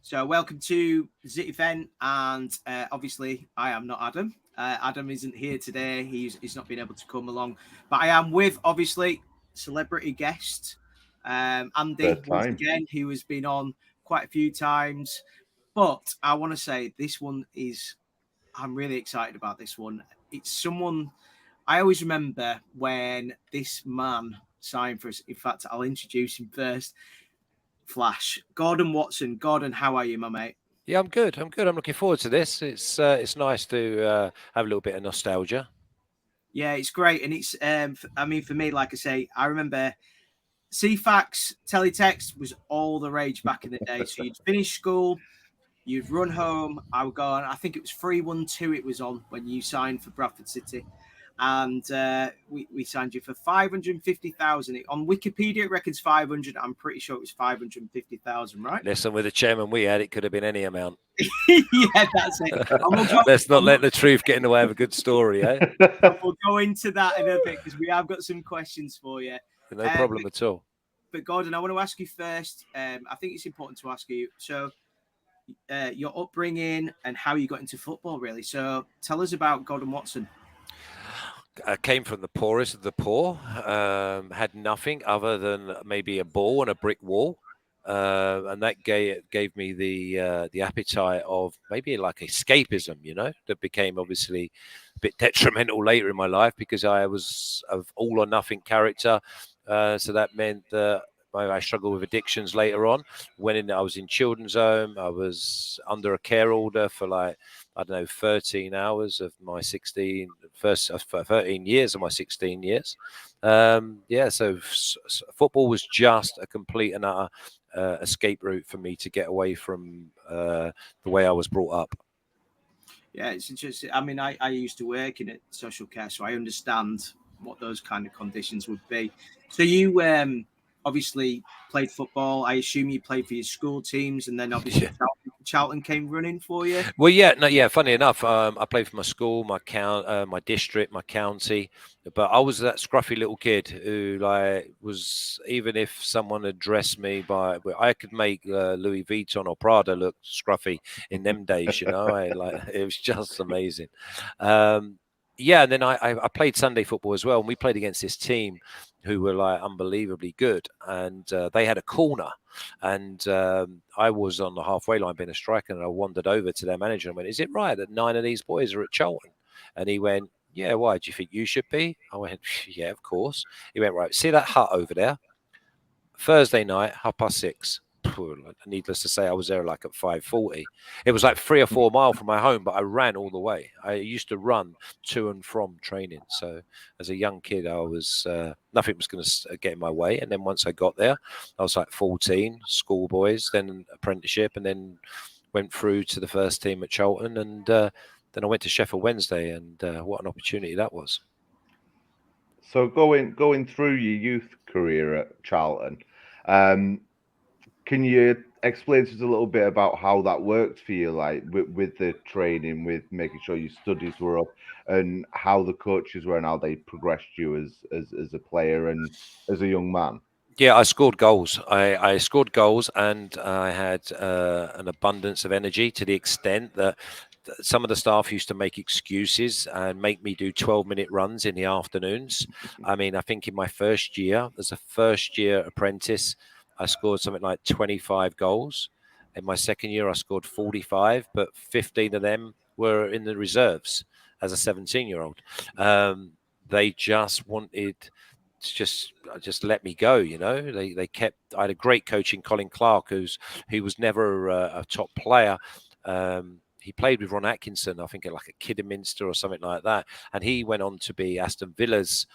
So welcome to the City event, and obviously I am not Adam. Adam isn't here today. He's not been able to come along, but I am with obviously celebrity guest Andy First once time. again, who has been on quite a few times. But I want to say this one is. I'm really excited about this one. It's someone I always remember when this man signed for us. In fact, I'll introduce him first. Flash. Gordon Watson. Gordon, how are you, my mate? Yeah, I'm good. I'm good. I'm looking forward to this. It's nice to have a little bit of nostalgia. Yeah, it's great. And it's, I mean, for me, like I say, I remember CFAX teletext was all the rage back in the day. So you'd finish school, you'd run home. I would go on, I think it was 312 it was on when you signed for Bradford City. And we signed you for 550,000 on Wikipedia. It reckons 500. I'm pretty sure it was 550,000, right? Listen, with the chairman we had, it could have been any amount. Yeah, that's it. Let's not let the truth get in the way of a good story, eh? We'll go into that in a bit because we have got some questions for you. No problem at all. But Gordon, I want to ask you first. I think it's important to ask you. So, your upbringing and how you got into football, really. So, tell us about Gordon Watson. I came from the poorest of the poor. Had nothing other than maybe a ball and a brick wall. And that gave me the appetite of maybe like escapism, that became obviously a bit detrimental later in my life because I was of all or nothing character. So that meant that I struggled with addictions later on. I was in children's home, I was under a care order for 13 hours of my 13 years of my 16 years. So football was just a complete and utter escape route for me to get away from the way I was brought up. Yeah, it's interesting. I mean, I used to work in social care, so I understand what those kind of conditions would be. So you obviously played football. I assume you played for your school teams, and then obviously Charlton came running for you. Well, funny enough, I played for my school, my district, my county, but I was that scruffy little kid who was, even if someone addressed me I could make Louis Vuitton or Prada look scruffy in them days, it was just amazing. And then I played Sunday football as well, and we played against this team who were unbelievably good, and they had a corner, and I was on the halfway line being a striker, and I wandered over to their manager and went, "Is it right that 9 of these boys are at Charlton?" And he went, "Yeah, why? Do you think you should be?" I went, "Yeah, of course." He went, "Right, see that hut over there? Thursday night, 6:30. Needless to say, I was there at 5:40. It was 3 or 4 miles from my home, but I ran all the way. I used to run to and from training. So as a young kid, I was nothing was going to get in my way. And then once I got there, I was 14, schoolboys, then apprenticeship, and then went through to the first team at Charlton. And then I went to Sheffield Wednesday, and what an opportunity that was. So going through your youth career at Charlton, can you explain to us a little bit about how that worked for you, with the training, with making sure your studies were up, and how the coaches were and how they progressed you as a player and as a young man? Yeah, I scored goals. I scored goals, and I had an abundance of energy to the extent that some of the staff used to make excuses and make me do 12-minute runs in the afternoons. I mean, I think in my first year, as a first-year apprentice, I scored something like 25 goals. In my second year, I scored 45, but 15 of them were in the reserves as a 17-year-old. They just wanted to just let me go. They kept. I had a great coach in Colin Clark, he was never a top player. He played with Ron Atkinson, I think, at a Kidderminster or something like that, and he went on to be Aston Villa's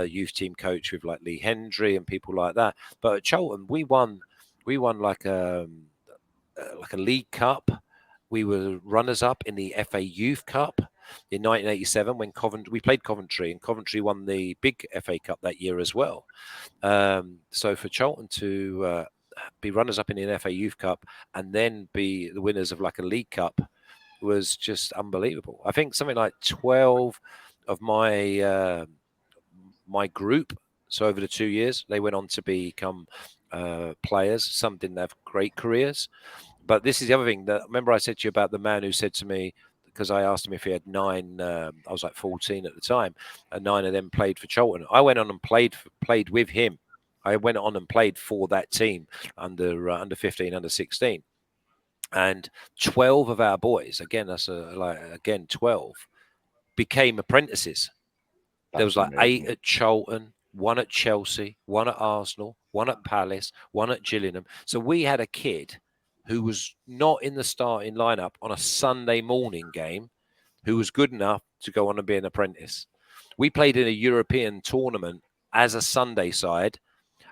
youth team coach with Lee Hendry and people like that. But at Charlton, we won like a League Cup. We were runners up in the FA Youth Cup in 1987 when we played Coventry, and Coventry won the big FA Cup that year as well. So for Charlton to be runners up in the FA Youth Cup and then be the winners of a League Cup was just unbelievable. I think something like 12 of my group, so over the 2 years, they went on to become players. Some didn't have great careers, But this is the other thing that, remember I said to you about the man who said to me, because I asked him if he had 9, I was like 14 at the time, and 9 of them played for Charlton. I went on and played with him. I went on and played for that team under 15, under 16. And 12 of our boys, again, 12, became apprentices. There was like amazing. 8 at Charlton, 1 at Chelsea, 1 at Arsenal, 1 at Palace, 1 at Gillingham. So we had a kid who was not in the starting lineup on a Sunday morning game who was good enough to go on and be an apprentice. We played in a European tournament as a Sunday side,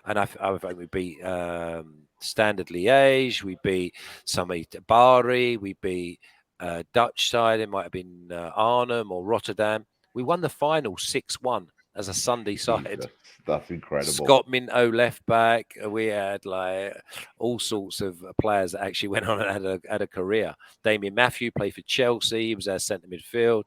and I think we beat Standard Liège, we beat Summit Bari, we beat Dutch side, it might have been Arnhem or Rotterdam. We won the final 6-1 as a Sunday side. Jesus, that's incredible. Scott Minto left back. We had like all sorts of players that actually went on and had a career. Damien Matthew played for Chelsea. He was our centre midfield.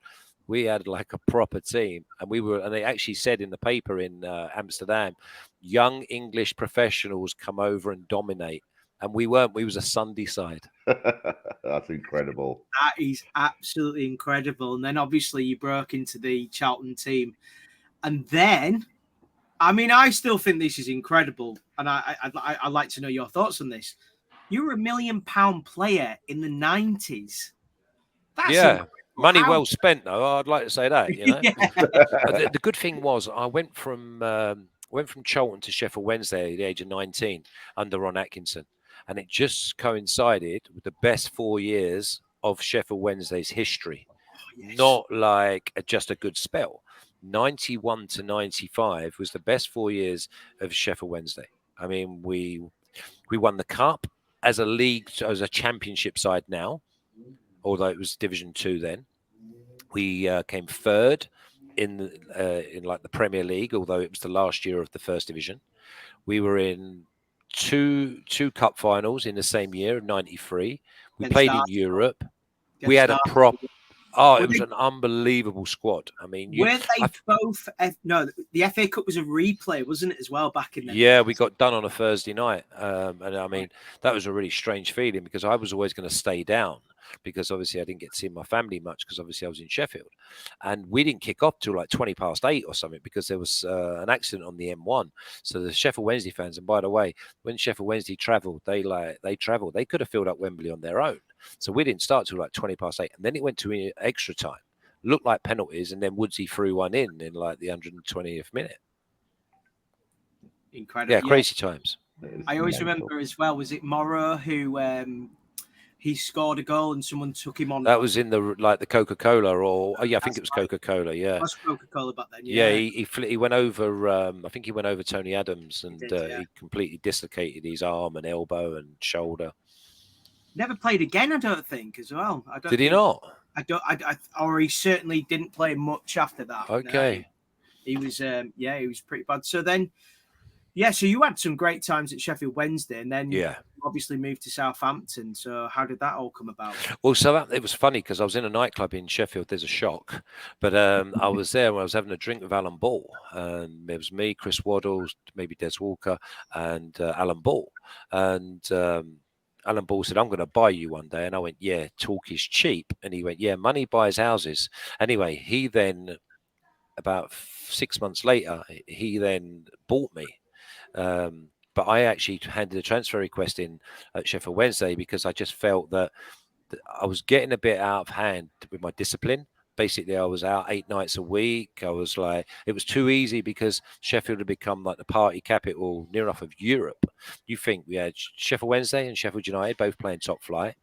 We had like a proper team, and they actually said in the paper in Amsterdam, young English professionals come over and dominate. And we weren't. We was a Sunday side. That's incredible. That is absolutely incredible. And then obviously you broke into the Charlton team. And then, I mean, I still think this is incredible. And I'd like to know your thoughts on this. You were £1 million player in the 90s. That's incredible. Money well spent, though. I'd like to say that. You know, the good thing was I went from Charlton to Sheffield Wednesday at the age of 19 under Ron Atkinson, and it just coincided with the best 4 years of Sheffield Wednesday's history. Yes. Not like just a good spell. 91 to 95 was the best 4 years of Sheffield Wednesday. I mean, we won the cup as a league, as a championship side now, although it was Division 2 then. We came third in like the Premier League, although it was the last year of the first division. We were in two cup finals in the same year of 93. We played in Europe. We had a prop. Oh, it was an unbelievable squad. I mean, weren't they both? No, the FA Cup was a replay, wasn't it, as well, back in the Yeah, we got done on a Thursday night. And I mean, that was a really strange feeling because I was always going to stay down because obviously I didn't get to see my family much because obviously I was in Sheffield. And we didn't kick off till like 8:20 or something because there was an accident on the M1. So the Sheffield Wednesday fans, and by the way, when Sheffield Wednesday travelled, they travelled. They could have filled up Wembley on their own. So we didn't start till like 8:20. And then it went to extra time. Looked like penalties, and then Woodsy threw one in like the 120th minute. Incredible. Yeah, crazy times. I always remember as well, was it Morrow who he scored a goal and someone took him on? That was in the Coca-Cola I think it was Coca-Cola. Yeah, it was Coca-Cola back then. Yeah, he went over. I think he went over Tony Adams, and he completely dislocated his arm and elbow and shoulder. Never played again, I don't think, as well. Did he not? Or he certainly didn't play much after that. Okay. No. He was, he was pretty bad. So then, so you had some great times at Sheffield Wednesday, and then you obviously moved to Southampton. So how did that all come about? Well, it was funny because I was in a nightclub in Sheffield. There's a shock, but I was there when I was having a drink with Alan Ball, and it was me, Chris Waddle, maybe Des Walker, and Alan Ball, and Alan Ball said, "I'm going to buy you one day," and I went, "Yeah, talk is cheap," and he went, "Yeah, money buys houses." Anyway, he then, about 6 months later, he then bought me. But I actually handed a transfer request in at Sheffield Wednesday because I just felt that I was getting a bit out of hand with my discipline. Basically, I was out 8 nights a week. I was like, it was too easy because Sheffield had become like the party capital near enough of Europe. You think we had Sheffield Wednesday and Sheffield United both playing top flight.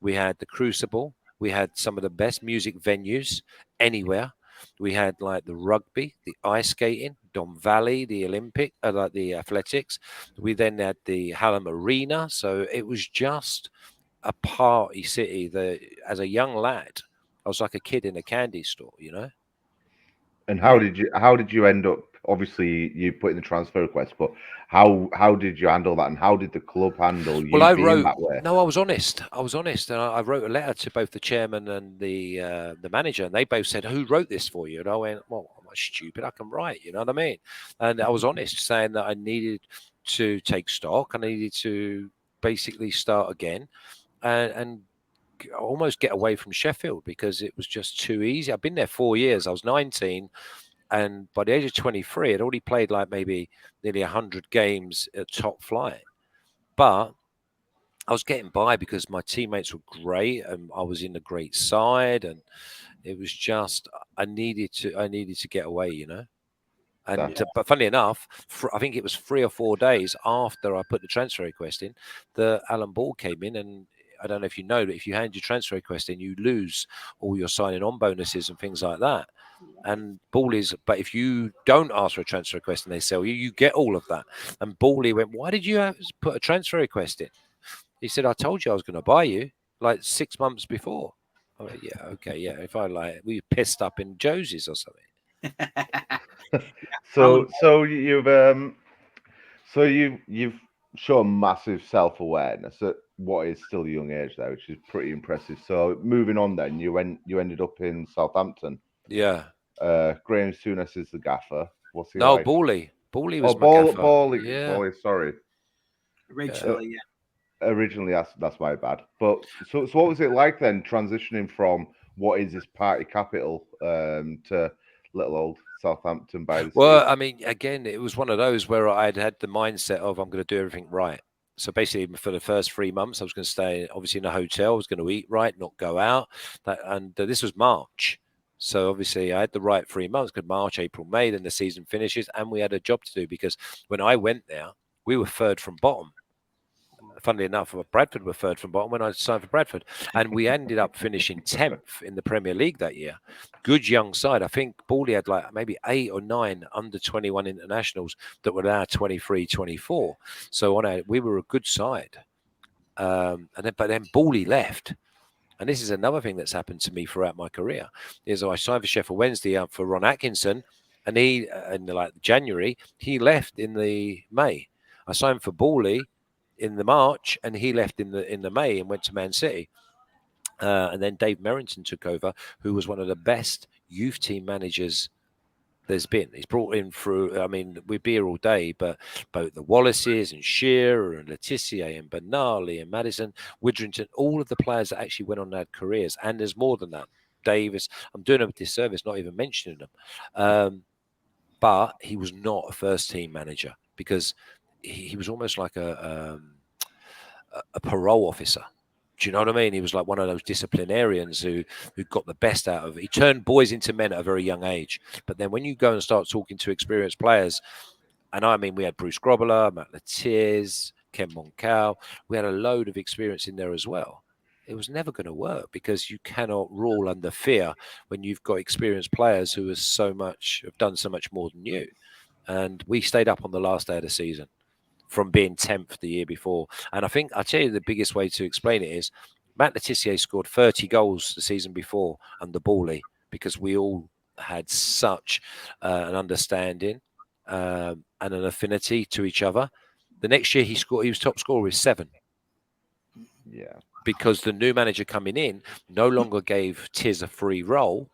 We had the Crucible. We had some of the best music venues anywhere. We had like the rugby, the ice skating, Don Valley, the Olympic, like the athletics. We then had the Hallam Arena. So it was just a party city that as a young lad, I was like a kid in a candy store, you know. And how did you end up? Obviously, you put in the transfer request, but how did you handle that, and how did the club handle you being that way? No, I was honest, and I wrote a letter to both the chairman and the manager, and they both said, "Who wrote this for you?" And I went, "Well, I'm not stupid. I can write." You know what I mean? And I was honest, saying that I needed to take stock. I needed to basically start again. and almost get away from Sheffield because it was just too easy. I've been there 4 years. I was 19, and by the age of 23, I'd already played like maybe nearly 100 games at top flight. But I was getting by because my teammates were great, and I was in a great side, and it was just I needed to get away, you know. And but funnily enough, I think it was 3 or 4 days after I put the transfer request in, the Alan Ball came in, and I don't know if you know that if you hand your transfer request in, you lose all your signing on bonuses and things like that. And Bawley's, but if you don't ask for a transfer request and they sell you, you get all of that. And Bawley went, "Why did you put a transfer request in?" He said, "I told you I was going to buy you like 6 months before." I went, "Yeah, okay, yeah. If I like, we pissed up in Josie's or something." So you've shown massive self-awareness at what is still a young age there, which is pretty impressive. So moving on, then you ended up in Southampton. Yeah. Graham Souness is the gaffer. What's he No, like? Bawley was my gaffer. Bawley. Sorry. Originally, Originally, that's my bad. But so what was it like then, transitioning from what is this party capital to little old Southampton by the sea? Well, I mean, again, it was one of those where I'd had the mindset of I'm going to do everything right. So basically, for the first 3 months, I was going to stay obviously in a hotel. I was going to eat right, not go out. And this was March. So obviously, I had the right 3 months. Because March, April, May, then the season finishes, and we had a job to do because when I went there, we were third from bottom. Funnily enough, Bradford were third from bottom when I signed for Bradford. And we ended up finishing 10th in the Premier League that year. Good young side. I think Bawley had like maybe 8 or 9 under 21 internationals that were now 23, 24. So we were a good side. But then Bawley left. And this is another thing that's happened to me throughout my career. Is I signed for Sheffield Wednesday for Ron Atkinson. And he, in like January, he left in the May. I signed for Bawley in the March, and he left in the May and went to Man City. And then Dave Merrington took over, who was one of the best youth team managers there's been. He's brought in through, I mean, we'd be here all day, but both the Wallaces and Shearer and Letitia and Benali and Madison, Widrington, all of the players that actually went on and had careers. And there's more than that. Davis, I'm doing them a disservice, not even mentioning them. But he was not a first team manager because he was almost like a parole officer. Do you know what I mean? He was like one of those disciplinarians who got the best out of it. He turned boys into men at a very young age. But then when you go and start talking to experienced players, and I mean, we had Bruce Grobbler, Matt Letiz, Ken Moncal, we had a load of experience in there as well. It was never going to work because you cannot rule under fear when you've got experienced players who have done so much more than you. And we stayed up on the last day of the season from being 10th the year before. And I think, I'll tell you the biggest way to explain it is Matt Letitia scored 30 goals the season before under Bawley because we all had such an understanding and an affinity to each other. The next year he was top scorer with 7. Yeah. Because the new manager coming in no longer gave Tiz a free role,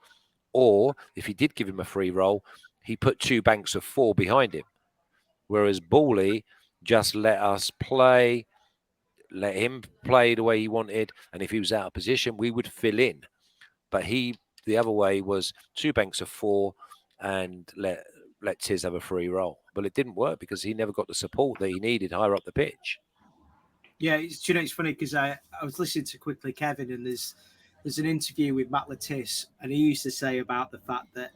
or if he did give him a free role, he put 2 banks of 4 behind him. Whereas Bawley just let us play, let him play the way he wanted. And if he was out of position, we would fill in. But the other way was 2 banks of 4 and let Tiz have a free role. But it didn't work because he never got the support that he needed higher up the pitch. Yeah, it's funny because I was listening to Quickly Kevin, and there's an interview with Matt Letiz, and he used to say about the fact that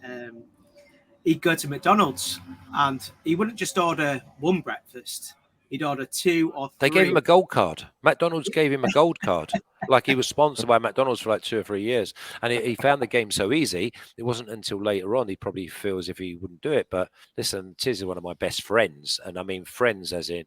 he'd go to McDonald's and he wouldn't just order one breakfast. He'd order 2 or 3. They gave him a gold card. McDonald's gave him a gold card. Like he was sponsored by McDonald's for like 2 or 3 years. And he found the game so easy. It wasn't until later on he probably feels as if he wouldn't do it. But listen, Tiz is one of my best friends. And I mean friends as in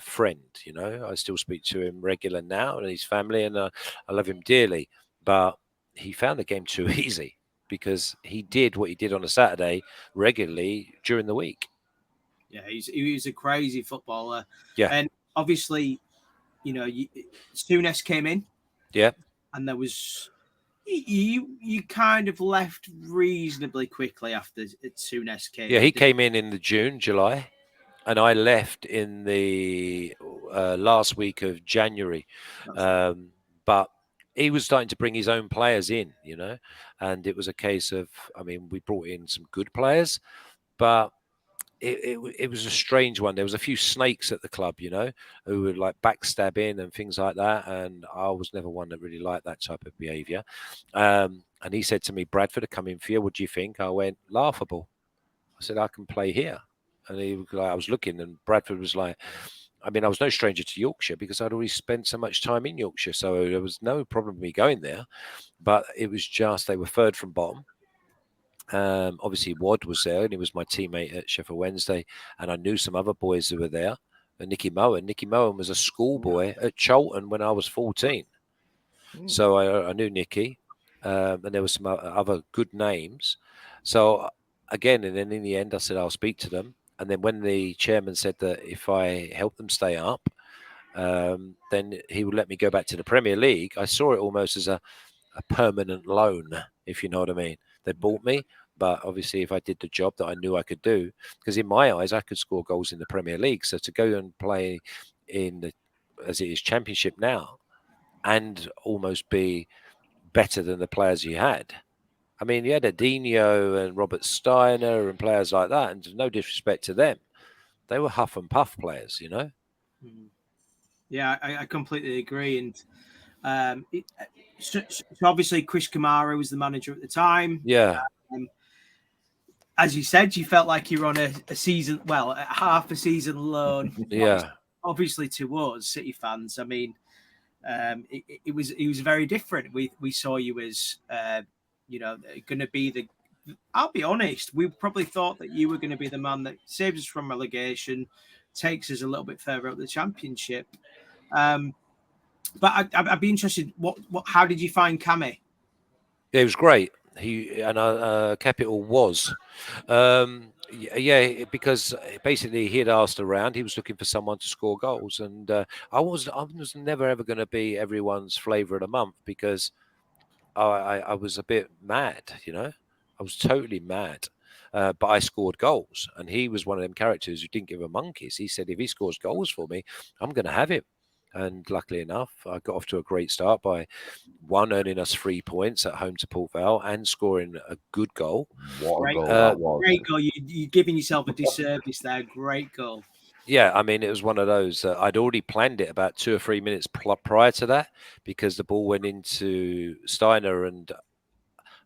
friend, you know. I still speak to him regular now and his family, and I love him dearly. But he found the game too easy because he did what he did on a Saturday regularly during the week. Yeah, he was a crazy footballer. Yeah. And obviously, you know, Souness came in. Yeah. And there was you kind of left reasonably quickly after Souness came in. Yeah, he came in the July. and I left in the last week of January. But he was starting to bring his own players in, and it was a case of, I mean, we brought in some good players, but it was a strange one. There was a few snakes at the club, who were like backstabbing and things like that. And I was never one that really liked that type of behaviour. And he said to me, Bradford are coming for you. What do you think? I went, laughable. I said, I can play here. And he was like, I was looking, and Bradford was like, I mean, I was no stranger to Yorkshire because I'd already spent so much time in Yorkshire. So there was no problem with me going there. But it was just, they were third from bottom. Obviously, Wad was there, and he was my teammate at Sheffield Wednesday. And I knew some other boys who were there. And Nicky Moen. Nicky Moen was a schoolboy at Charlton when I was 14. So I knew Nicky. And there were some other good names. So again, and then in the end, I said, I'll speak to them. And then when the chairman said that if I help them stay up, then he would let me go back to the Premier League, I saw it almost as a permanent loan, if you know what I mean. They bought me, but obviously if I did the job that I knew I could do, because in my eyes, I could score goals in the Premier League. So to go and play in the, as it is, Championship now, and almost be better than the players you had. I mean, you had Adinho and Robert Steiner and players like that, and no disrespect to them, they were huff and puff players, Yeah, I completely agree. And so obviously Chris Kamara was the manager at the time. Yeah. As you said, you felt like you were on a season, well, a half a season loan. Yeah. Obviously to us, City fans, I mean, it was very different. We saw you as, going to be the. I'll be honest, we probably thought that you were going to be the man that saves us from relegation, takes us a little bit further up the Championship. But I'd be interested. How did you find Cammy? It was great. Capital was, because basically he had asked around. He was looking for someone to score goals, and I was never ever going to be everyone's flavour of the month because I was a bit mad, I was totally mad. But I scored goals, and he was one of them characters who didn't give a monkeys. He said, if he scores goals for me, I'm going to have him. And luckily enough, I got off to a great start by earning us 3 points at home to Port Vale and scoring a good goal. What a goal that was. Great goal. You're giving yourself a disservice there. Great goal. Yeah, I mean, it was one of those. I'd already planned it about 2 or 3 minutes prior to that because the ball went into Steiner, and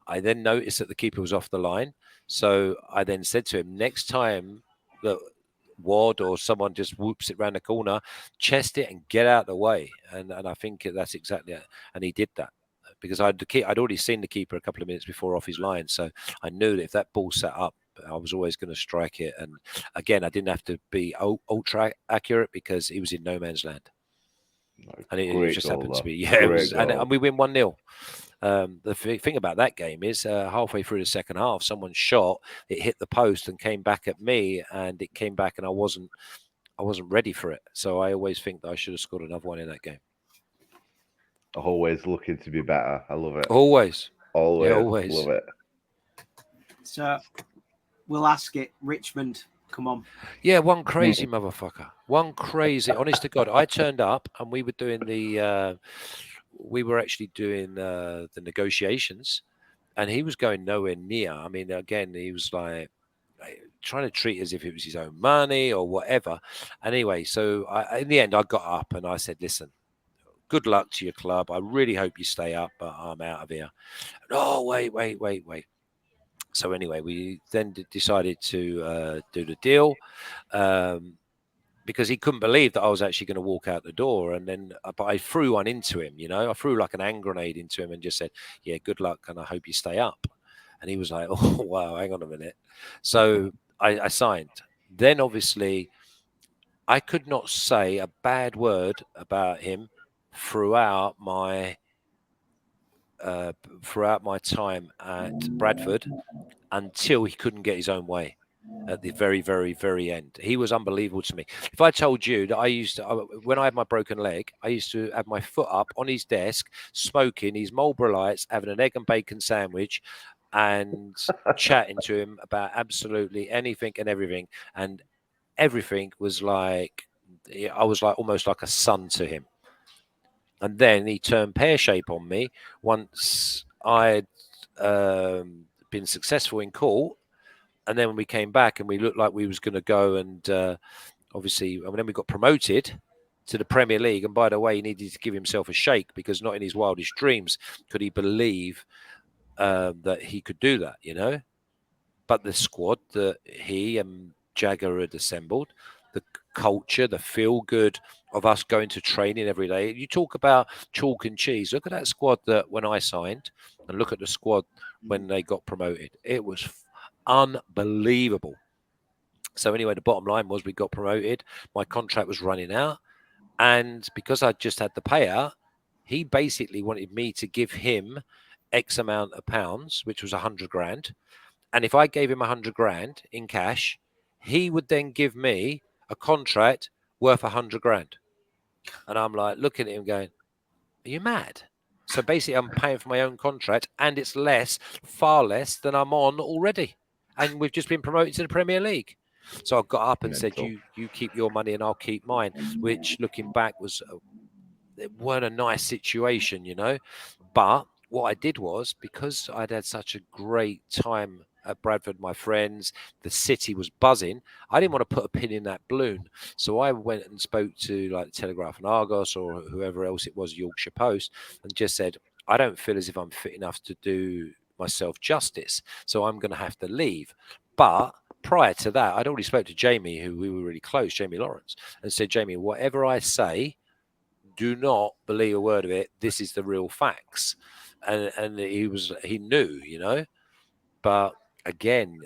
I then noticed that the keeper was off the line. So I then said to him, next time that Ward or someone just whoops it around the corner, chest it and get out of the way. And I think that's exactly it. And he did that because I'd already seen the keeper a couple of minutes before off his line. So I knew that if that ball sat up, I was always going to strike it. And again, I didn't have to be ultra accurate because he was in no man's land. And it just happened to be, it was, and we win 1-0. The thing about that game is halfway through the second half, someone shot, it hit the post and came back at me, and it came back and I wasn't ready for it. So I always think that I should have scored another one in that game. Always looking to be better. I love it. Always. Always. Yeah, always. Love it. So we'll ask it. Richmond, come on. Yeah, one crazy motherfucker. One crazy, honest to God. I turned up and we were doing we were actually doing the negotiations, and he was going nowhere near. I mean, again, he was like trying to treat it as if it was his own money or whatever. Anyway, so in the end, I got up and I said, listen, good luck to your club. I really hope you stay up, but I'm out of here. And, oh, wait. So anyway, we then decided to do the deal. Because he couldn't believe that I was actually going to walk out the door. And then, but I threw one into him, I threw like an hand grenade into him and just said, yeah, good luck. And I hope you stay up. And he was like, oh, wow, hang on a minute. So I signed. Then obviously I could not say a bad word about him throughout my time at Bradford until he couldn't get his own way. At the very, very, very end. He was unbelievable to me. If I told you that when I had my broken leg, I used to have my foot up on his desk, smoking his Marlboro Lights, having an egg and bacon sandwich and chatting to him about absolutely anything and everything. And everything was like, I was like almost like a son to him. And then he turned pear-shaped on me once I'd been successful in court. And then when we came back and we looked like we was going to go and obviously, and then we got promoted to the Premier League. And by the way, he needed to give himself a shake because not in his wildest dreams could he believe that he could do that, you know. But the squad that he and Jagger had assembled, the culture, the feel good of us going to training every day. You talk about chalk and cheese. Look at that squad that when I signed, and look at the squad when they got promoted. It was unbelievable. So anyway, the bottom line was we got promoted. My contract was running out. And because I just had the payout, he basically wanted me to give him X amount of pounds, which was 100 grand. And if I gave him 100 grand in cash, he would then give me a contract worth 100 grand. And I'm like looking at him going, are you mad? So basically I'm paying for my own contract and it's less, far less than I'm on already. And we've just been promoted to the Premier League. So I got up and said, you keep your money and I'll keep mine, which looking back was, it weren't a nice situation, you know. But what I did was, because I'd had such a great time at Bradford, my friends, the city was buzzing, I didn't want to put a pin in that balloon. So I went and spoke to like the Telegraph and Argos or whoever else it was, Yorkshire Post, and just said, I don't feel as if I'm fit enough to do myself justice. So I'm going to have to leave. But prior to that, I'd already spoke to Jamie, who we were really close, Jamie Lawrence, and said, Jamie, whatever I say, do not believe a word of it. This is the real facts. And he knew, you know. But again,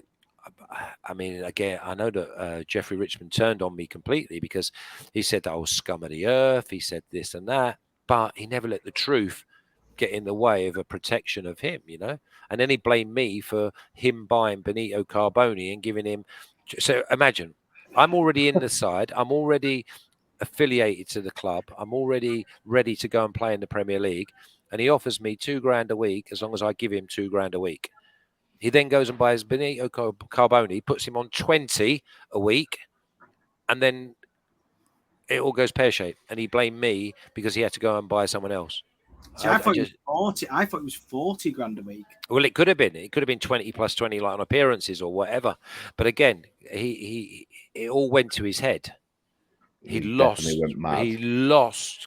I mean, again, I know that Jeffrey Richmond turned on me completely because he said that I was scum of the earth. He said this and that, but he never let the truth get in the way of a protection of him, you know. And then he blamed me for him buying Benito Carboni and giving him. So imagine, I'm already in the side. I'm already affiliated to the club. I'm already ready to go and play in the Premier League. And he offers me £2,000 a week as long as I give him £2,000 a week. He then goes and buys Benito Carboni, puts him on 20 a week, and then it all goes pear-shaped. And he blamed me because he had to go and buy someone else. See, I thought it was 40. I thought it was 40 grand a week. Well, it could have been. It could have been 20 plus 20, like on appearances or whatever. But again, it all went to his head. He lost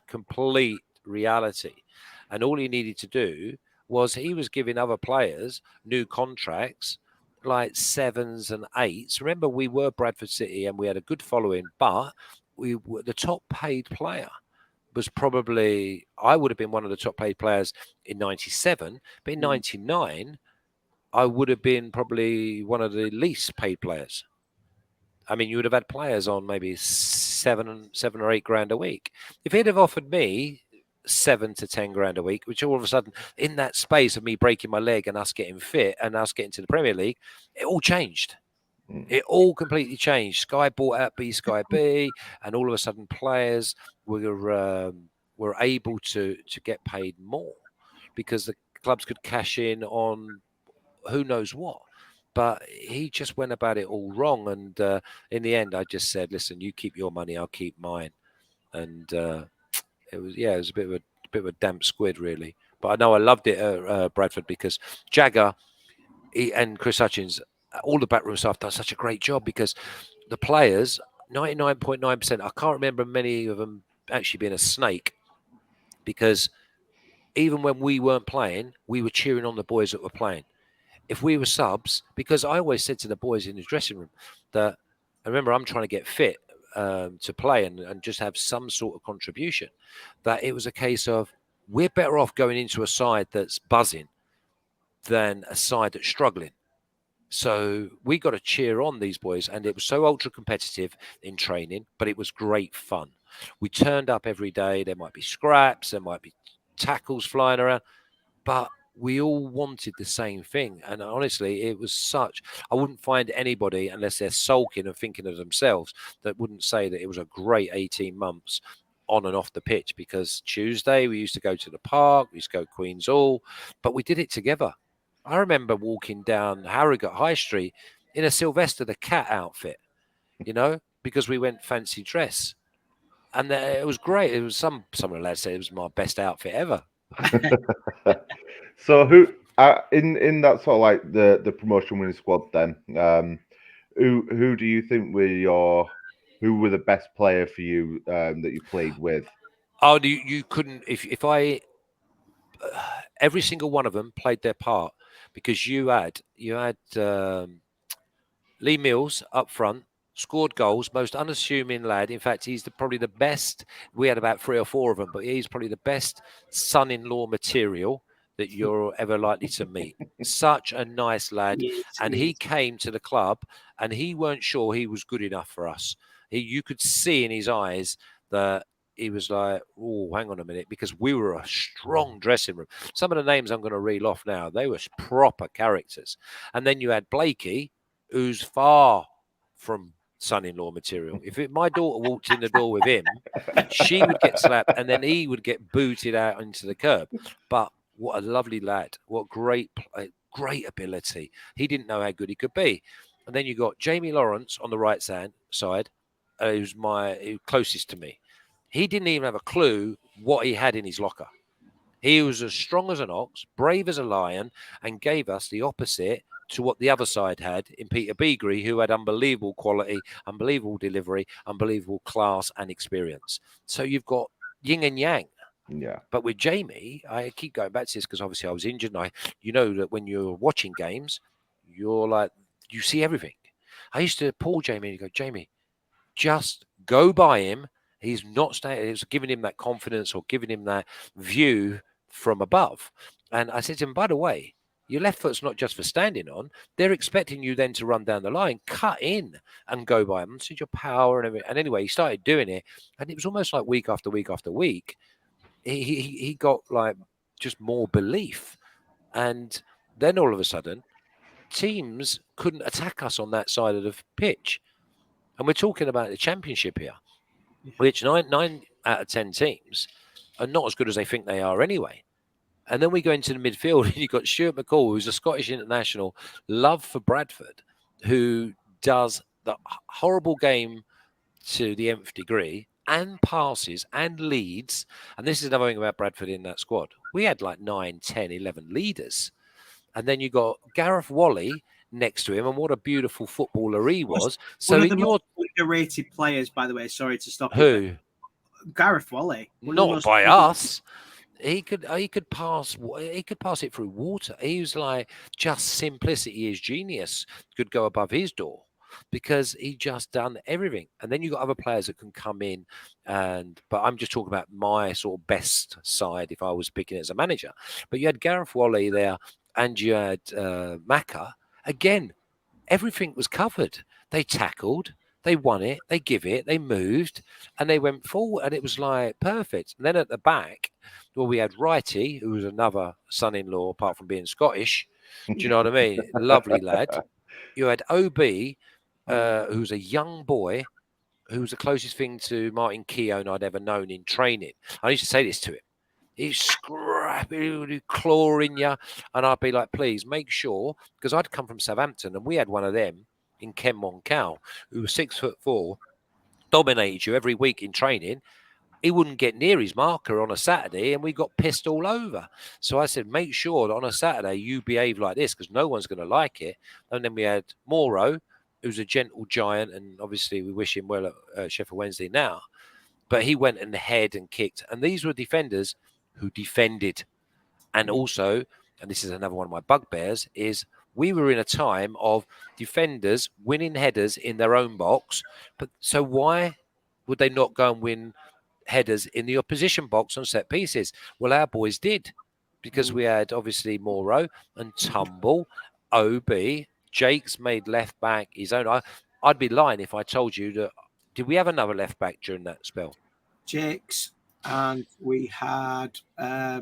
complete reality. And all he needed to do was he was giving other players new contracts like 7s and 8s. Remember, we were Bradford City and we had a good following, but we were the top paid player. Was probably, I would have been one of the top paid players in 97, but in 99, I would have been probably one of the least paid players. I mean, you would have had players on maybe 7 or 8 grand a week. If he'd have offered me 7 to 10 grand a week, which all of a sudden, in that space of me breaking my leg and us getting fit and us getting to the Premier League, it all changed. It all completely changed. Sky bought out Sky B, and all of a sudden, players were able to get paid more because the clubs could cash in on who knows what. But he just went about it all wrong. And in the end, I just said, listen, you keep your money, I'll keep mine. And it was a bit of a damp squid, really. But I know I loved it at Bradford because Jagger and Chris Hutchins, all the backroom staff done such a great job because the players, 99.9%, I can't remember many of them actually being a snake because even when we weren't playing, we were cheering on the boys that were playing. If we were subs, because I always said to the boys in the dressing room that, I remember I'm trying to get fit to play and just have some sort of contribution, that it was a case of we're better off going into a side that's buzzing than a side that's struggling. So we got to cheer on these boys. And it was so ultra competitive in training, but it was great fun. We turned up every day. There might be scraps, there might be tackles flying around, but we all wanted the same thing. And honestly, it was I wouldn't find anybody, unless they're sulking and thinking of themselves, that wouldn't say that it was a great 18 months on and off the pitch. Because Tuesday we used to go to the park, we used to go Queen's Hall, but we did it together. I remember walking down Harrogate High Street in a Sylvester the Cat outfit, you know, because we went fancy dress. And it was great. It was some of the lads said it was my best outfit ever. So who in that sort of like the promotion winning squad then? Who do you think who were the best player for you that you played with? Oh, you couldn't if I every single one of them played their part, because you had Lee Mills up front, scored goals, most unassuming lad. In fact, he's probably the best. We had about 3 or 4 of them, but he's probably the best son-in-law material that you're ever likely to meet. Such a nice lad. And he came to the club and he weren't sure he was good enough for us. You could see in his eyes that he was like, oh, hang on a minute, because we were a strong dressing room. Some of the names I'm going to reel off now, they were proper characters. And then you had Blakey, who's far from son-in-law material. If my daughter walked in the door with him, she would get slapped and then he would get booted out into the curb. But what a lovely lad. What great ability. He didn't know how good he could be. And then you got Jamie Lawrence on the right side, who's closest to me. He didn't even have a clue what he had in his locker. He was as strong as an ox, brave as a lion, and gave us the opposite to what the other side had in Peter Beagrie, who had unbelievable quality, unbelievable delivery, unbelievable class and experience. So you've got yin and yang. Yeah. But with Jamie, I keep going back to this because obviously I was injured. And you know that when you're watching games, you're like, you see everything. I used to pull Jamie and go, Jamie, just go by him. He's not staying. It's giving him that confidence or giving him that view from above. And I said to him, by the way, your left foot's not just for standing on. They're expecting you then to run down the line, cut in and go by him. And see your power and everything. And anyway, he started doing it. And it was almost like week after week after week, he got like just more belief. And then all of a sudden, teams couldn't attack us on that side of the pitch. And we're talking about the championship here, which 9 out of 10 teams are not as good as they think they are anyway. And then we go into the midfield and you've got Stuart McCall, who's a Scottish international, love for Bradford, who does the horrible game to the nth degree and passes and leads. And this is another thing about Bradford in that squad. We had like 9, 10, 11 leaders. And then you got Gareth Wally next to him, and what a beautiful footballer he was. So one of the most underrated players, by the way, sorry to stop you. Who? Gareth Wally. Not by us. He could pass it through water. He was like, just simplicity is genius. Could go above his door because he just done everything. And then you got other players that can come in, but I'm just talking about my sort of best side if I was picking it as a manager. But you had Gareth Wally there, and you had Macca. Again, everything was covered. They tackled. They won it, they give it, they moved, and they went forward, and it was like perfect. And then at the back, well, we had Righty, who was another son-in-law, apart from being Scottish. Do you know what I mean? Lovely lad. You had OB, who's a young boy, who's the closest thing to Martin Keown I'd ever known in training. I used to say this to him. He's scrappy, he would claw in you, and I'd be like, please make sure, because I'd come from Southampton, and we had one of them in Ken Moncal, who was 6'4", dominated you every week in training. He wouldn't get near his marker on a Saturday, and we got pissed all over. So I said, make sure that on a Saturday you behave like this, because no one's going to like it. And then we had Moro, who's a gentle giant, and obviously we wish him well at Sheffield Wednesday now. But he went and head and kicked. And these were defenders who defended. And also, and this is another one of my bugbears, is we were in a time of defenders winning headers in their own box. But so why would they not go and win headers in the opposition box on set pieces? Well, our boys did, because we had obviously Moro and Tumble, OB, Jake's made left back his own. I'd be lying if I told you that. Did we have another left back during that spell? Jake's, and we had. I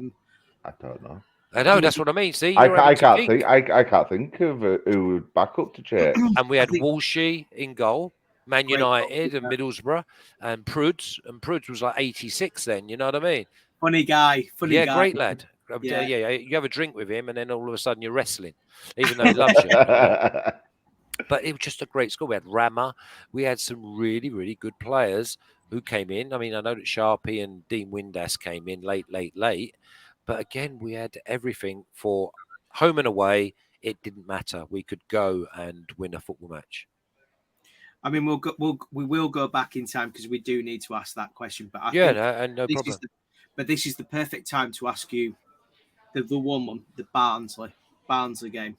don't know. I know, that's what I mean. See, I can't think of who would back up to Jake. And we had Walshy in goal, Man United and Middlesbrough, and Pruds. And Pruds was like 86 then, you know what I mean? Funny guy. Yeah, great lad. Yeah, you have a drink with him, and then all of a sudden you're wrestling, even though he loves you. But it was just a great school. We had Rama. We had some really, really good players who came in. I mean, I know that Sharpie and Dean Windass came in late. But again, we had everything for home and away. It didn't matter. We could go and win a football match. I mean, we will go back in time because we do need to ask that question. But I Yeah, think no this problem. this is the perfect time to ask you the one, the Barnsley game.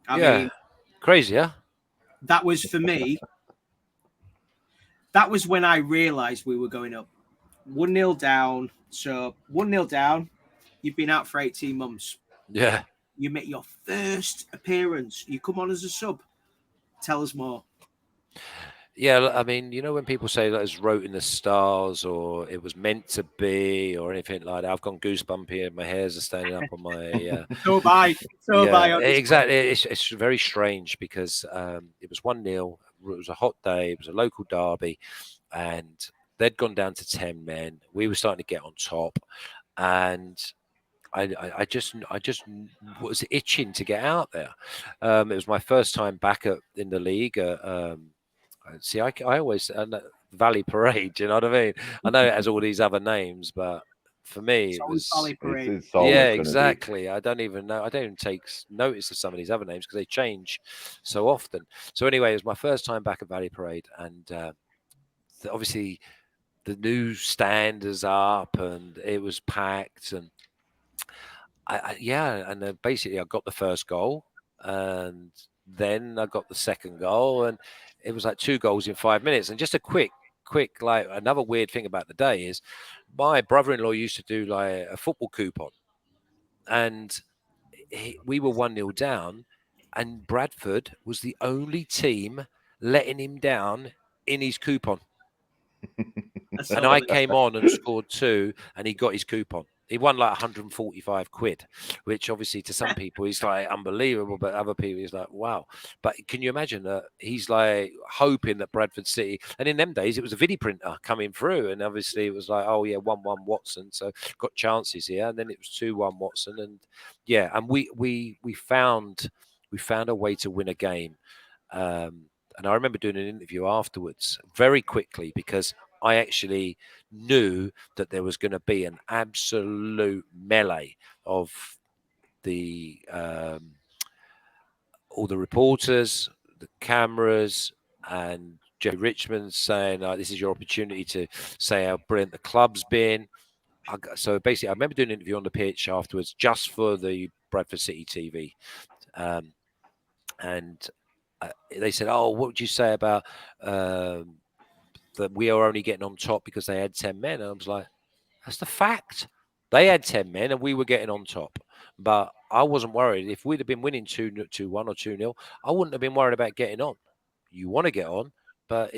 I mean, crazy, huh? that was for me. That was when I realised we were going up 1-0 down. So 1-0 down. You've been out for 18 months. Yeah. You make your first appearance. You come on as a sub. Tell us more. Yeah, I mean, when people say that it's wrote in the stars or it was meant to be or anything like that, I've gone goosebumpy and my hairs are standing up on my. So bye. Exactly. It's very strange because it was 1-0. It was a hot day. It was a local derby, and they'd gone down to 10 men. We were starting to get on top, and I just was itching to get out there. It was my first time back in the league. See, I always Valley Parade. You know what I mean? I know it has all these other names, but for me, It's it always was. Valley Parade. It's always Yeah, gonna be. exactly. I don't even know. I don't even take notice of some of these other names because they change so often. So anyway, it was my first time back at Valley Parade, and obviously the new stand is up, and it was packed, and basically I got the first goal, and then I got the second goal, and it was like 2 goals in 5 minutes. And just a quick, like another weird thing about the day is my brother-in-law used to do like a football coupon, and we were 1-0 down, and Bradford was the only team letting him down in his coupon. That's And so I weird. came on and scored 2, and he got his coupon. He won like 145 quid, which obviously to some people is like unbelievable, but other people is like, wow. But can you imagine that he's like hoping that Bradford City, and in them days it was a video printer coming through, and obviously it was like, oh yeah, 1-1 Watson, so got chances here, and then it was 2-1 Watson, and yeah, and we found a way to win a game. And I remember doing an interview afterwards very quickly because I actually knew that there was going to be an absolute melee of the all the reporters, the cameras, and Jerry Richmond saying, "This is your opportunity to say how brilliant the club's been." So basically, I remember doing an interview on the pitch afterwards, just for the Bradford City TV, and they said, "Oh, what would you say about?" That we are only getting on top because they had 10 men. And I was like, that's the fact. They had 10 men and we were getting on top. But I wasn't worried. If we'd have been winning 2-1 or 2-0, I wouldn't have been worried about getting on. You want to get on, but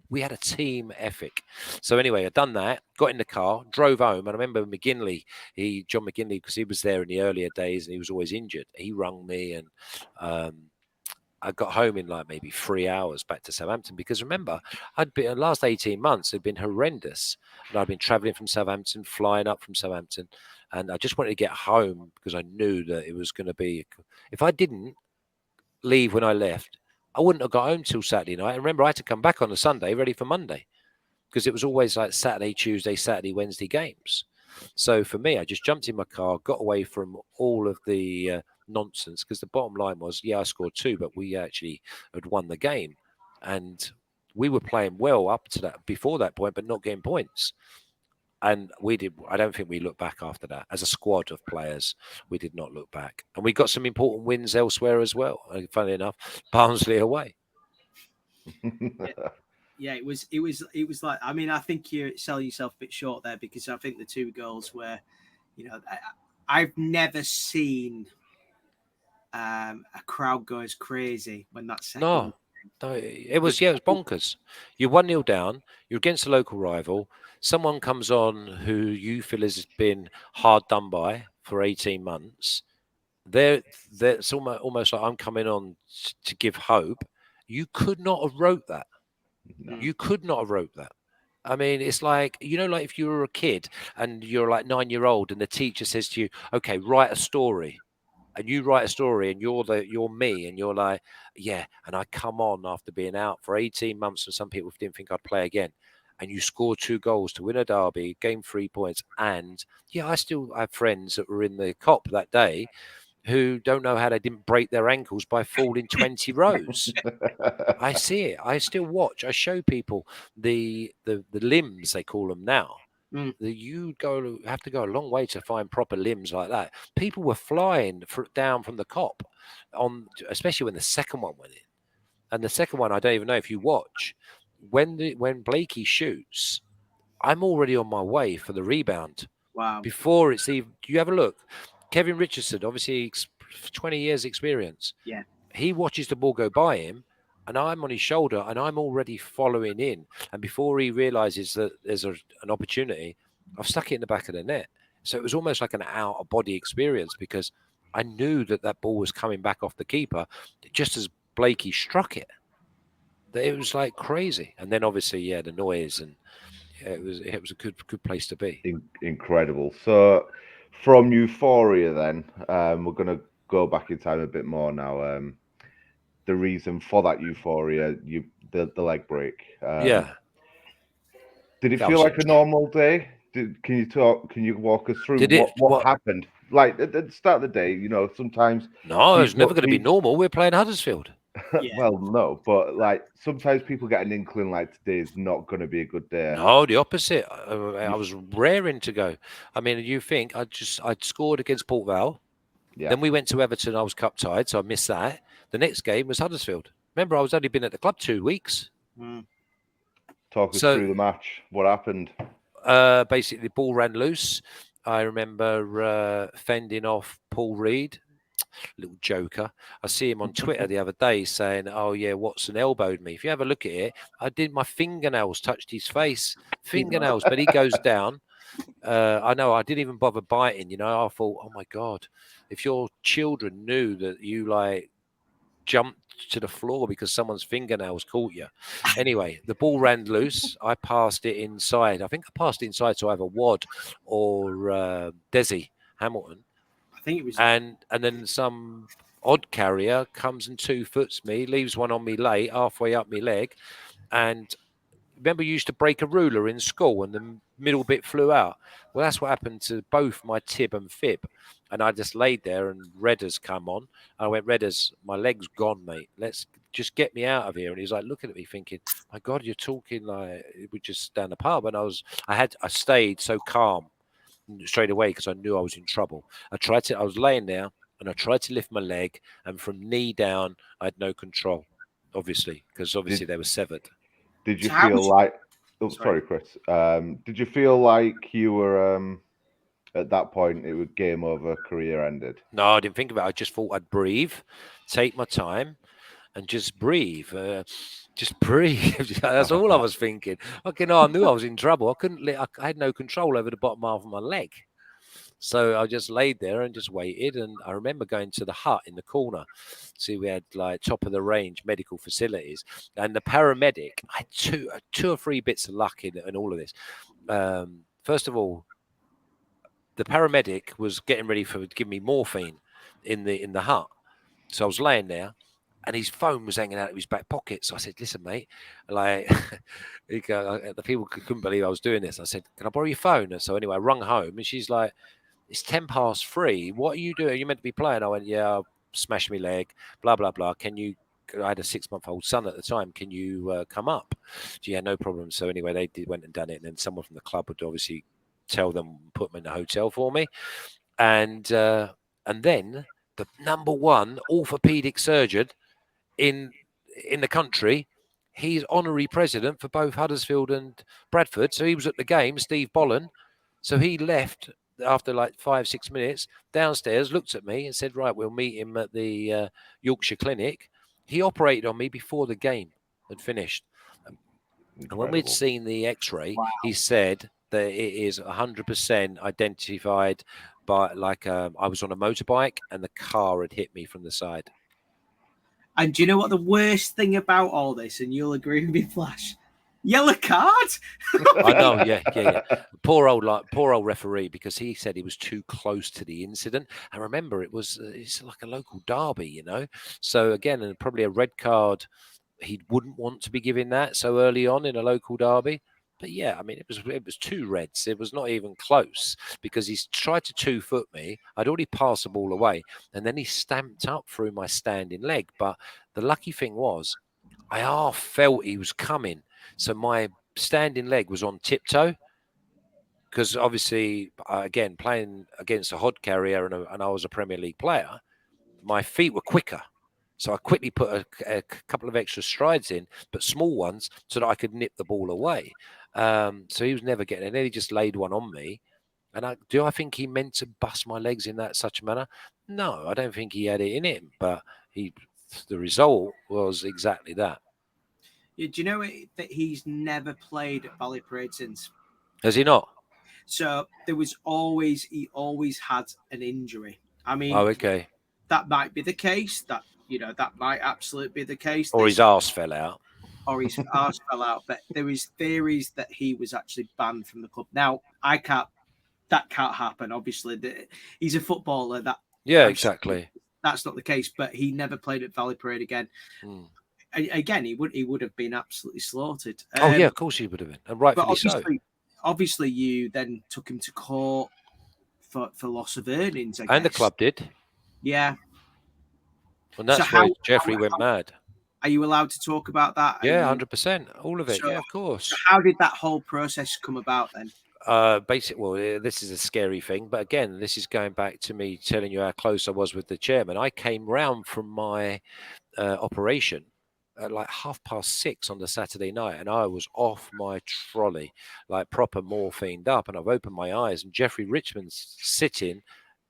we had a team ethic. So anyway, I'd done that, got in the car, drove home, and I remember John McGinley, because he was there in the earlier days and he was always injured. He rung me, and I got home in like maybe 3 hours back to Southampton, because remember, the last 18 months had been horrendous, and I'd been traveling from Southampton, flying up from Southampton, and I just wanted to get home because I knew that it was going to be. If I didn't leave when I left, I wouldn't have got home till Saturday night. And remember, I had to come back on a Sunday, ready for Monday, because it was always like Saturday, Tuesday, Saturday, Wednesday games. So for me, I just jumped in my car, got away from all of the nonsense, because the bottom line was, yeah, I scored 2, but we actually had won the game, and we were playing well up to that, before that point, but not getting points. And we did. I don't think we looked back after that. As a squad of players, we did not look back, and we got some important wins elsewhere as well. Funnily enough, Barnsley away. Yeah, it was like, I mean, I think you're selling yourself a bit short there, because I think the 2 goals were, I've never seen a crowd go as crazy when that second. No, it was bonkers. You're 1-0 down. You're against a local rival. Someone comes on who you feel has been hard done by for 18 months. It's almost like I'm coming on to give hope. You could not have wrote that. No. You could not have wrote that. I mean, it's like, like if you were a kid and you're like 9-year-old and the teacher says to you, okay, write a story. and you write a story and you're me and you're like, yeah, and I come on after being out for 18 months and some people didn't think I'd play again, and you score 2 goals to win a derby, gain 3 points, and yeah, I still have friends that were in the cop that day who don't know how they didn't break their ankles by falling 20 rows. I see it. I still watch. I show people the limbs, they call them now. Mm. You have to go a long way to find proper limbs like that. People were flying down from the cop, especially when the second one went in. And the second one, I don't even know if you watch. When Blakey shoots, I'm already on my way for the rebound. Wow. Before it's even, you have a look. Kevin Richardson, obviously 20 years experience. Yeah. He watches the ball go by him, and I'm on his shoulder, and I'm already following in. And before he realizes that there's an opportunity, I've stuck it in the back of the net. So it was almost like an out-of-body experience because I knew that ball was coming back off the keeper just as Blakey struck it. It was like crazy. And then obviously, yeah, the noise, and yeah, it was a good place to be. Incredible. So from Euphoria then, we're going to go back in time a bit more now. The reason for that Euphoria, the leg break. Yeah. Did it That feel was like a normal day? Can you walk us through what happened? Like at the start of the day, sometimes No, it was never going to be normal. We're playing Huddersfield. Yeah. Well, no, but like sometimes people get an inkling like today's not going to be a good day. No, the opposite. I was raring to go. I mean, you think I'd scored against Port Vale. Yeah. Then we went to Everton. I was cup tied, so I missed that. The next game was Huddersfield. Remember, I was only been at the club 2 weeks. Mm. Talk us through the match. What happened? Basically, the ball ran loose. I remember fending off Paul Reed, little joker. I see him on Twitter the other day saying, "Oh yeah, Watson elbowed me." If you have a look at it, my fingernails touched his face, fingernails, but he goes down. I know I didn't even bother biting. I thought, oh my God, if your children knew that you like jumped to the floor because someone's fingernails caught you. Anyway, the ball ran loose. I passed it inside. I think I passed it inside to either Wad or Desi Hamilton. I think it was. And then some odd carrier comes and 2-foots me, leaves one on me late, halfway up my leg. And remember, you used to break a ruler in school and the middle bit flew out. Well, that's what happened to both my tib and fib. And I just laid there and Redders come on. I went, Redders, my leg's gone, mate. Let's just get me out of here. And he's like looking at me thinking, my God, you're talking like we just down the pub. And I stayed so calm straight away because I knew I was in trouble. I was laying there and I tried to lift my leg, and from knee down, I had no control, obviously, because they were severed. Did you feel like? Oh, sorry, Chris. Did you feel like you were at that point? It was game over, career ended. No, I didn't think about it. I just thought I'd breathe, take my time, and just breathe. Just breathe. That's all I was thinking. Okay, no, I knew I was in trouble. I had no control over the bottom half of my leg. So I just laid there and just waited. And I remember going to the hut in the corner. See, we had like top of the range medical facilities. And the paramedic, I had two or three bits of luck in all of this. First of all, the paramedic was getting ready to give me morphine in the hut. So I was laying there. And his phone was hanging out of his back pocket. So I said, listen, mate, like, the people couldn't believe I was doing this. I said, can I borrow your phone? And so anyway, I rung home and she's like, it's 3:10. What are you doing? You're meant to be playing. I went, yeah, I smashed my leg, blah, blah, blah. I had a 6-month-old son at the time. Can you come up? She had no problem. So anyway, went and done it. And then someone from the club would obviously tell them, put them in the hotel for me. And then the number one orthopedic surgeon in the country, he's honorary president for both Huddersfield and Bradford. So he was at the game, Steve Bolland. So he left after like 5-6 minutes downstairs, looked at me and said, right, we'll meet him at the Yorkshire Clinic. He operated on me before the game had finished. And when we'd seen the x-ray, he said that it is 100% identified by I was on a motorbike and the car had hit me from the side. And do you know what the worst thing about all this, and you'll agree with me, Flash? Yellow card. I know, yeah. Poor old referee, because he said he was too close to the incident. And remember, it's like a local derby, you know. So again, and probably a red card, he wouldn't want to be giving that so early on in a local derby. But yeah, I mean, it was two reds. It was not even close, because he's tried to 2-foot me. I'd already passed the ball away, and then he stamped up through my standing leg. But the lucky thing was, I half felt he was coming, so my standing leg was on tiptoe, because obviously, again, playing against a hod carrier and I was a Premier League player, my feet were quicker. So I quickly put a couple of extra strides in, but small ones, so that I could nip the ball away. So he was never getting it. And then he just laid one on me. And I think he meant to bust my legs in such a manner? No, I don't think he had it in him. But the result was exactly that. Do you know that he's never played at Valley Parade since? Has he not? So he always had an injury. I mean, Oh, okay. That might be the case. That might absolutely be the case. Or his arse fell out. Or his arse fell out. But there is theories that he was actually banned from the club. Now, that can't happen. Obviously, he's a footballer. Exactly. That's not the case. But he never played at Valley Parade again. Again, he would have been absolutely slaughtered. Oh yeah, of course he would have been, and rightfully so. Obviously, you then took him to court for loss of earnings, I guess. And the club did. Yeah. And that's where Jeffrey went mad. Are you allowed to talk about that? Yeah, 100%. All of it. So, yeah, of course. So how did that whole process come about then? This is a scary thing, but again, this is going back to me telling you how close I was with the chairman. I came round from my operation at like 6:30 on the Saturday night, and I was off my trolley, like proper morphined up, and I've opened my eyes, and Jeffrey Richmond's sitting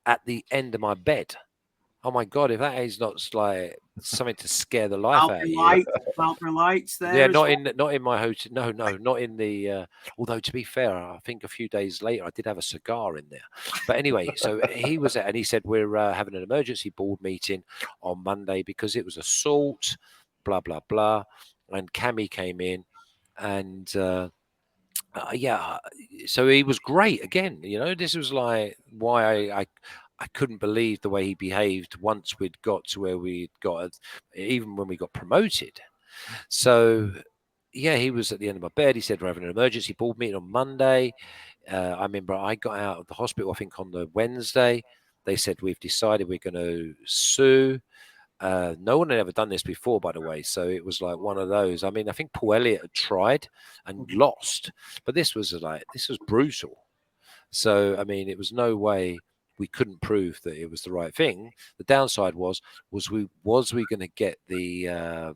at the end of my bed. Oh my God! If that is not like something to scare the life out of you. Marlborough Lights there. Yeah, not in my hotel. No, not in the. Although to be fair, I think a few days later I did have a cigar in there. But anyway, so he was there, and he said we're having an emergency board meeting on Monday because it was assault, blah blah blah, and Cammy came in, and yeah, so he was great again. You know, this was like why I couldn't believe the way he behaved once we'd got to where we'd got, even when we got promoted. So, yeah, he was at the end of my bed. He said, we're having an emergency board meeting on Monday. I remember I got out of the hospital, I think, on the Wednesday. They said, we've decided we're going to sue. No one had ever done this before, by the way. So it was like one of those. I mean, I think Paul Elliott had tried and lost, but this was brutal. So, I mean, it was no way we couldn't prove that it was the right thing. The downside was we going to get the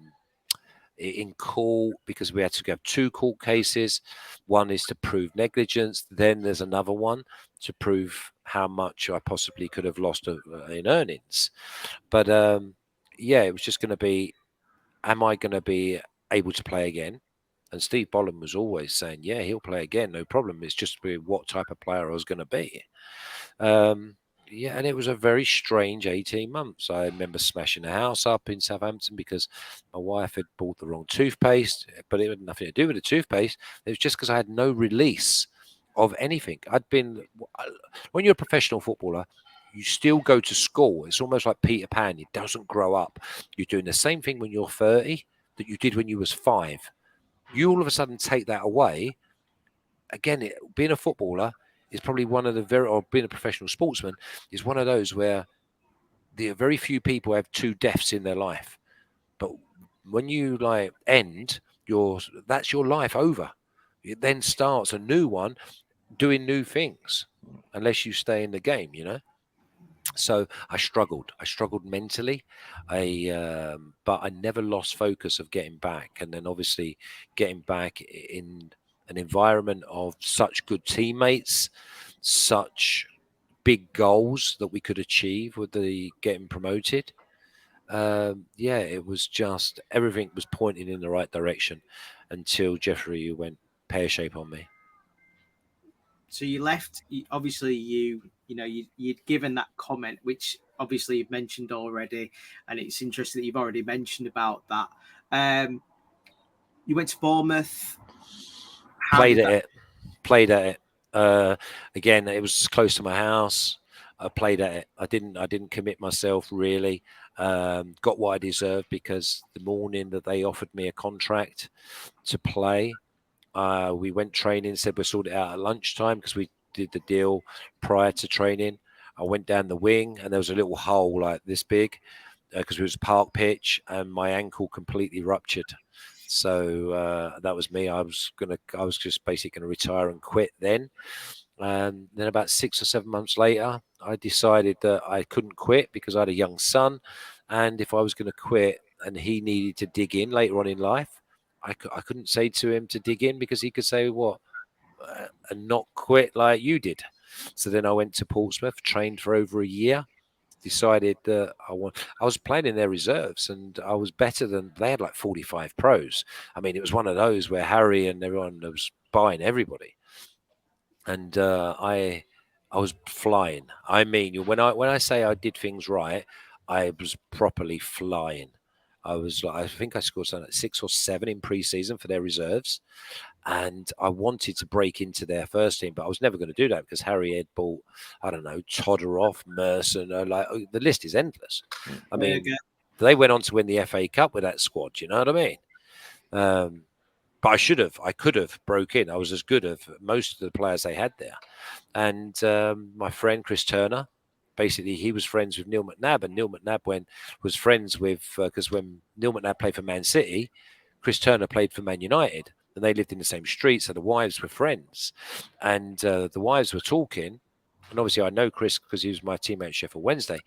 in court, because we had to have 2 court cases. One is to prove negligence. Then there's another one to prove how much I possibly could have lost in earnings. But yeah, it was just going to be, am I going to be able to play again? And Steve Boland was always saying, yeah, he'll play again, no problem. It's just what type of player I was going to be. Yeah, and it was a very strange 18 months. I remember smashing a house up in Southampton because my wife had bought the wrong toothpaste, but it had nothing to do with the toothpaste. It was just because I had no release of anything. When you're a professional footballer, you still go to school. It's almost like Peter Pan. It doesn't grow up. You're doing the same thing when you're 30 that you did when you was 5. You all of a sudden take that away. Again, being a footballer is probably one of the or being a professional sportsman is one of those where there are very few people have 2 deaths in their life. But when you end, that's your life over. It then starts a new one, doing new things, unless you stay in the game, you know. So I struggled mentally, but I never lost focus of getting back. And then obviously getting back in an environment of such good teammates, such big goals that we could achieve with the getting promoted. Yeah, it was just, everything was pointing in the right direction until Jeffrey went pear-shaped on me. So you left, obviously you'd given that comment, which obviously you've mentioned already, and it's interesting that you've already mentioned about that. You went to Bournemouth. Played at it. Played at it. Again, it was close to my house. I played at it. I didn't commit myself really. Got what I deserved because the morning that they offered me a contract to play, we went training, said we'll sort it out at lunchtime because we did the deal prior to training. I went down the wing and there was a little hole like this big because it was a park pitch and my ankle completely ruptured. So that was me. I was just basically going to retire and quit then. And then about 6 or 7 months later, I decided that I couldn't quit because I had a young son. And if I was going to quit and he needed to dig in later on in life, I couldn't say to him to dig in because he could say, what, and not quit like you did. So then I went to Portsmouth, trained for over a year, decided that I was playing in their reserves and I was better than they had like 45 pros. I mean, it was one of those where Harry and everyone was buying everybody. And I was flying. I mean, when I say I did things right, I was properly flying. I think I scored something like 6 or 7 in pre-season for their reserves. And I wanted to break into their first team, but I was never going to do that because Harry had bought, I don't know, Todorov, Merson, the list is endless. I mean, they went on to win the FA Cup with that squad. You know what I mean? But I could have broke in. I was as good as most of the players they had there. And my friend Chris Turner, basically, he was friends with Neil McNabb, and Neil McNabb was friends with because when Neil McNabb played for Man City, Chris Turner played for Man United, and they lived in the same street, so the wives were friends, and the wives were talking. And obviously, I know Chris because he was my teammate at Sheffield Wednesday.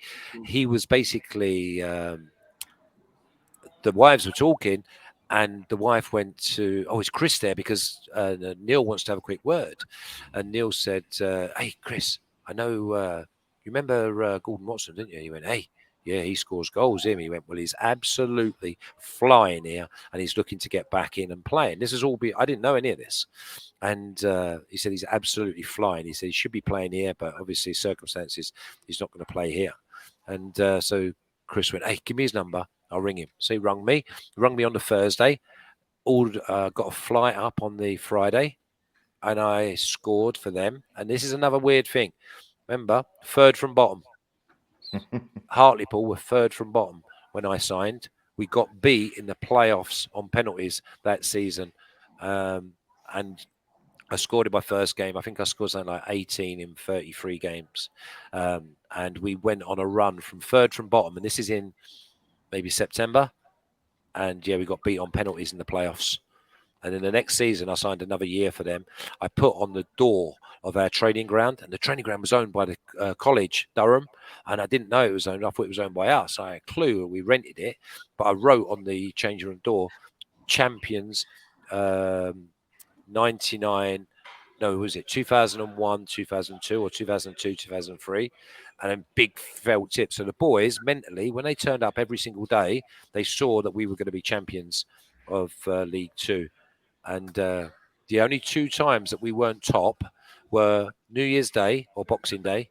He was basically the wives were talking. And the wife went to, is Chris there? Because Neil wants to have a quick word. And Neil said, hey, Chris, I know, you remember Gordon Watson, didn't you? He went, hey, yeah, he scores goals, him. He went, well, he's absolutely flying here and he's looking to get back in and playing. This is all, I didn't know any of this. And he said, he's absolutely flying. He said, he should be playing here, but obviously circumstances, he's not going to play here. And so Chris went, hey, give me his number. I'll ring him. So he rung me on the Thursday, got a flight up on the Friday, and I scored for them. And this is another weird thing. Remember, third from bottom. Hartlepool were third from bottom when I signed. We got beat in the playoffs on penalties that season. And I scored in my first game. I think I scored something like 18 in 33 games. And we went on a run from third from bottom. And this is in maybe September. And yeah, we got beat on penalties in the playoffs. And in the next season, I signed another year for them. I put on the door of our training ground, and the training ground was owned by the college, Durham. And I didn't know it was owned. I thought it was owned by us. I had a clue. We rented it. But I wrote on the changing room door, champions, 99. No, was it 2001, 2002, or 2002, 2003? And then big felt tip. So the boys mentally, when they turned up every single day, they saw that we were going to be champions of League Two. And the only 2 times that we weren't top were New Year's Day or Boxing Day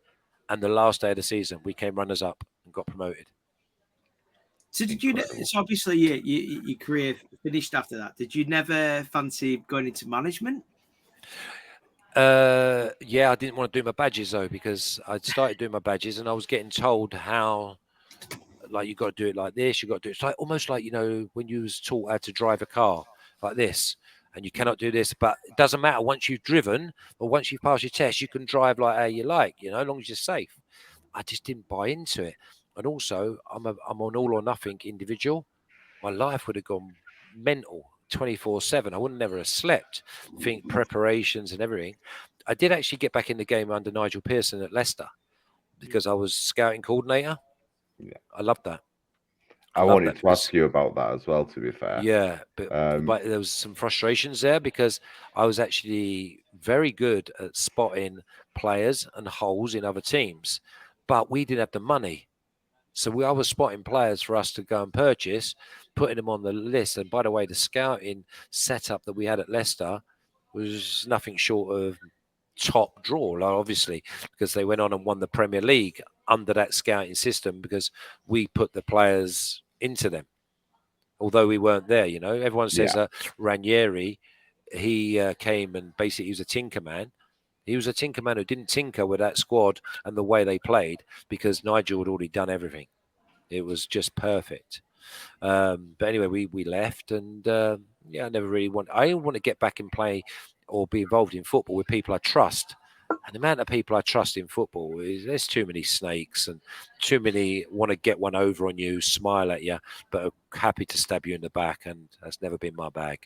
and the last day of the season. We came runners up and got promoted. So did you? So obviously, your career finished after that. Did you never fancy going into management? Yeah, I didn't want to do my badges though because I'd started doing my badges and I was getting told how, like, you got to do it like this. You got to do it. It's like almost like when you was taught how to drive a car like this, and you cannot do this. But it doesn't matter once you've driven or once you've passed your test, you can drive like how you like. As long as you're safe. I just didn't buy into it. And also, I'm an all or nothing individual. My life would have gone mental 24/7. I wouldn't never have slept. Think preparations and everything. I did actually get back in the game under Nigel Pearson at Leicester because I was scouting coordinator. Yeah. I loved that. I wanted to ask you about that as well, to be fair. Yeah, but there was some frustrations there because I was actually very good at spotting players and holes in other teams, but we didn't have the money. So I was spotting players for us to go and purchase, putting them on the list. And by the way, the scouting setup that we had at Leicester was nothing short of top draw, obviously, because they went on and won the Premier League under that scouting system because we put the players into them. Although we weren't there, everyone says that Ranieri he came and basically he was a tinker man. He was a tinker man who didn't tinker with that squad and the way they played because Nigel had already done everything. It was just perfect. But anyway, we left, and I never really want. I want to get back and play or be involved in football with people I trust. And the amount of people I trust in football is there's too many snakes and too many want to get one over on you, smile at you, but are happy to stab you in the back, and that's never been my bag.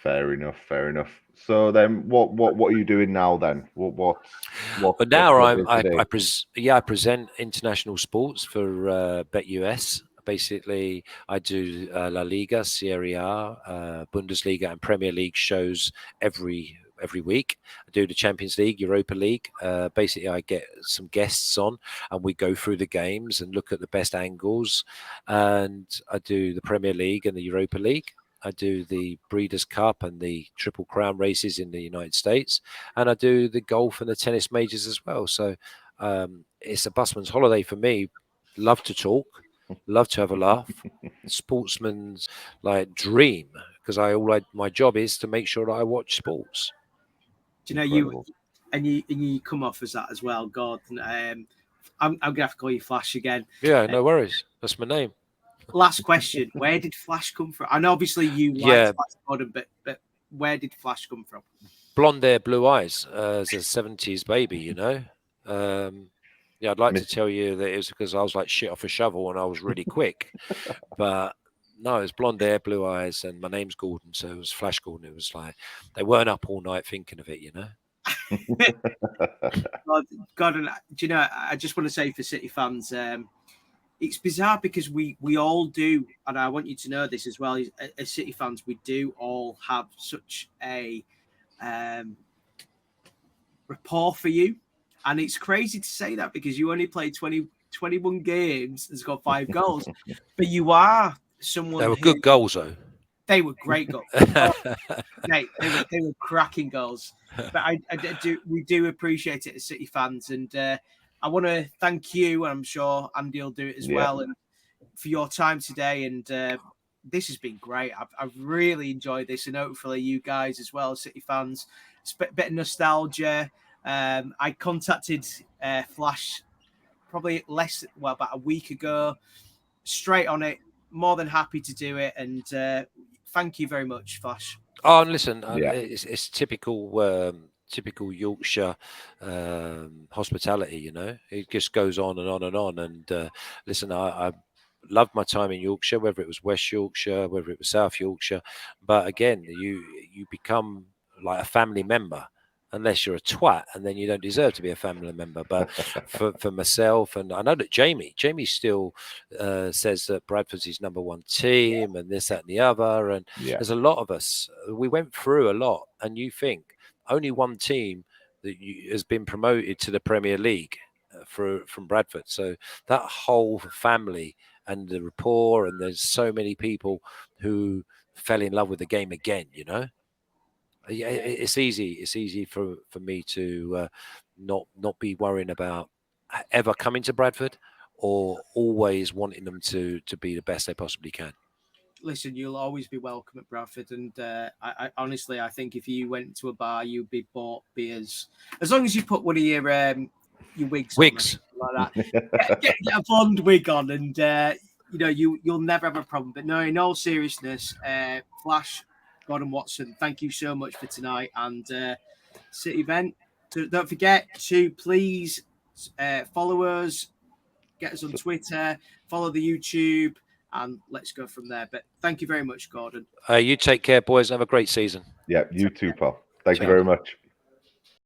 Fair enough. Fair enough. So then, what are you doing now then? But now I present international sports for BetUS. Basically, I do La Liga, Serie A, Bundesliga, and Premier League shows every week. I do the Champions League, Europa League. Basically, I get some guests on, and we go through the games and look at the best angles. And I do the Premier League and the Europa League. I do the Breeders' Cup and the Triple Crown races in the United States, and I do the golf and the tennis majors as well. So it's a busman's holiday for me. Love to talk, love to have a laugh. Sportsman's like dream, because my job is to make sure that I watch sports. Do you know Incredible. you come off as that as well, God. I'm gonna have to call you Flash again. Yeah, no worries. That's my name. Last question: where did Flash come from? I know obviously you liked Flash Gordon, but where did Flash come from? Blonde hair, blue eyes, as a 70s baby, you know. I'd like to tell you that it was because I was like shit off a shovel and I was really quick, but no, it's blonde hair, blue eyes, and my name's Gordon, so it was Flash Gordon. It was like they weren't up all night thinking of it, you know. God, do you know? I just want to say for City fans. It's bizarre because we all do, and I want you to know this as well. As City fans, we do all have such a rapport for you, and it's crazy to say that because you only played 21 games and got 5 goals, but you are someone. They were good goals, though. They were great goals. They were cracking goals. But we do appreciate it as City fans, and I want to thank you, and I'm sure Andy will do it as well, and for your time today. And this has been great. I've really enjoyed this, and hopefully you guys as well, City fans. It's a bit of nostalgia. I contacted Flash probably about a week ago, straight on it. More than happy to do it, and thank you very much, Flash. Oh, and listen, it's typical Yorkshire hospitality, you know. It just goes on and on and on. And listen, I loved my time in Yorkshire, whether it was West Yorkshire, whether it was South Yorkshire. But again, you become like a family member. Unless you're a twat, and then you don't deserve to be a family member. But for myself, and I know that Jamie still says that Bradford's his number one team, and this, that, and the other. And there's a lot of us. We went through a lot, and you think only one team that has been promoted to the Premier League from Bradford. So that whole family and the rapport, and there's so many people who fell in love with the game again, you know. Yeah, it's easy for me to not be worrying about ever coming to Bradford or always wanting them to be the best they possibly can. Listen, you'll always be welcome at Bradford, and I honestly, I think if you went to a bar, you'd be bought beers as long as you put one of your wigs on, like that. Get a blonde wig on, and you'll never have a problem. But no, in all seriousness, Flash, Gordon Watson, thank you so much for tonight and City event. Don't forget to please follow us, get us on Twitter, follow the YouTube, and let's go from there. But thank you very much, Gordon. You take care, boys. Have a great season. Yeah, you too, pal. Thank you very much.